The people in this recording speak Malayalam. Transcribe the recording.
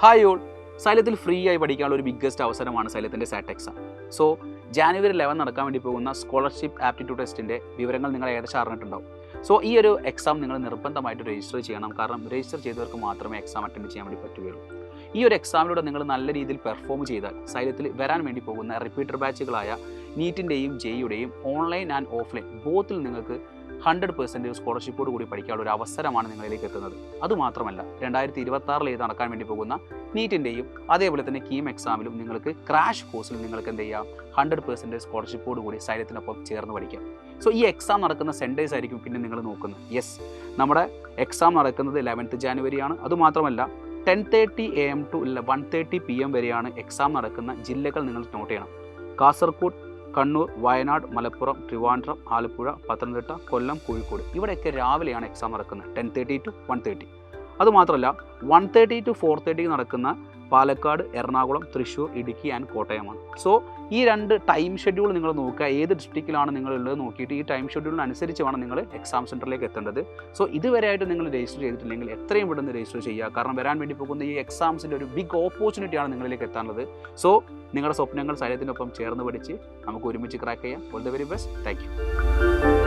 ഹായ് ഓൾ, സൈലത്തിൽ ഫ്രീ ആയി പഠിക്കാനുള്ള ഒരു ബിഗ്ഗസ്റ്റ് അവസരമാണ് സൈലത്തിൻ്റെ സാറ്റ് എക്സാം. സോ ജാനുവരി 11 നടക്കാൻ വേണ്ടി പോകുന്ന സ്കോളർഷിപ്പ് ആപ്റ്റിറ്റ്യൂഡ് ടെസ്റ്റിൻ്റെ വിവരങ്ങൾ നിങ്ങൾ ഏകദേശം അറിഞ്ഞിട്ടുണ്ടാവും. സോ ഈ ഒരു എക്സാം നിങ്ങൾ നിർബന്ധമായിട്ട് രജിസ്റ്റർ ചെയ്യണം. കാരണം രജിസ്റ്റർ ചെയ്തവർക്ക് മാത്രമേ എക്സാം അറ്റൻഡ് ചെയ്യാൻ വേണ്ടി പറ്റുകയുള്ളൂ. ഈ ഒരു എക്സാമിലൂടെ നിങ്ങൾ നല്ല രീതിയിൽ പെർഫോം ചെയ്താൽ സൈലത്തിൽ വരാൻ വേണ്ടി പോകുന്ന റിപ്പീറ്റർ ബാച്ചുകളായ നീറ്റിൻ്റെയും ജെയുടെയും ഓൺലൈൻ ആൻഡ് ഓഫ്ലൈൻ ബോത്തിൽ നിങ്ങൾക്ക് 100% സ്കോളർഷിപ്പോട് കൂടി പഠിക്കാനുള്ള ഒരു അവസരമാണ് നിങ്ങളിലേക്ക് എത്തുന്നത്. അതുമാത്രമല്ല 2026 നടക്കാൻ വേണ്ടി പോകുന്ന നീറ്റിൻ്റെയും അതേപോലെ തന്നെ കീം എക്സാമിലും നിങ്ങൾക്ക് ക്രാഷ് കോഴ്സിൽ നിങ്ങൾക്ക് എന്ത് ചെയ്യാം 100% സ്കോളർഷിപ്പോട് കൂടി സൈലത്തിനൊപ്പം ചേർന്ന് പഠിക്കാം. സോ ഈ എക്സാം നടക്കുന്ന സെൻറ്റേഴ്സ് ആയിരിക്കും പിന്നെ നിങ്ങൾ നോക്കുന്നത്. യെസ്, നമ്മുടെ എക്സാം നടക്കുന്നത് 11th ജാനുവരിയാണ്. അതുമാത്രമല്ല 10:30 AM to 1:30 PM വരെയാണ് എക്സാം നടക്കുന്ന ജില്ലകൾ നിങ്ങൾ നോട്ട് ചെയ്യണം. കാസർഗോഡ്, കണ്ണൂർ, വയനാട്, മലപ്പുറം, ട്രിവാൻഡ്രം, ആലപ്പുഴ, പത്തനംതിട്ട, കൊല്ലം, കോഴിക്കോട് ഇവിടെയൊക്കെ രാവിലെയാണ് എക്സാം നടക്കുന്നത് 10:30 to 1:30. അതുമാത്രമല്ല 1:30 to 4:30 നടക്കുന്ന പാലക്കാട്, എറണാകുളം, തൃശ്ശൂർ, ഇടുക്കി ആൻഡ് കോട്ടയമാണ്. സോ ഈ രണ്ട് ടൈം ഷെഡ്യൂൾ നിങ്ങൾ നോക്കുക, ഏത് ഡിസ്ട്രിക്റ്റിലാണ് നിങ്ങളുള്ളത് നോക്കിയിട്ട് ഈ ടൈം ഷെഡ്യൂളിനനുസരിച്ച് വേണം നിങ്ങൾ എക്സാം സെൻറ്ററിലേക്ക് എത്തേണ്ടത്. സോ ഇതുവരെയായിട്ട് നിങ്ങൾ രജിസ്റ്റർ ചെയ്തിട്ടില്ലെങ്കിൽ എത്രയും പെട്ടെന്ന് രജിസ്റ്റർ ചെയ്യുക. കാരണം വരാൻ വേണ്ടി പോകുന്ന ഈ എക്സാംസിൻ്റെ ഒരു ബിഗ് ഓപ്പർച്യൂണിറ്റിയാണ് നിങ്ങളിലേക്ക് എത്താനുള്ളത്. സോ നിങ്ങളുടെ സ്വപ്നങ്ങൾ സൈലത്തിനൊപ്പം ചേർന്ന് പഠിച്ച് നമുക്ക് ഒരുമിച്ച് ക്രാക്ക് ചെയ്യാം. All the very best. Thank you.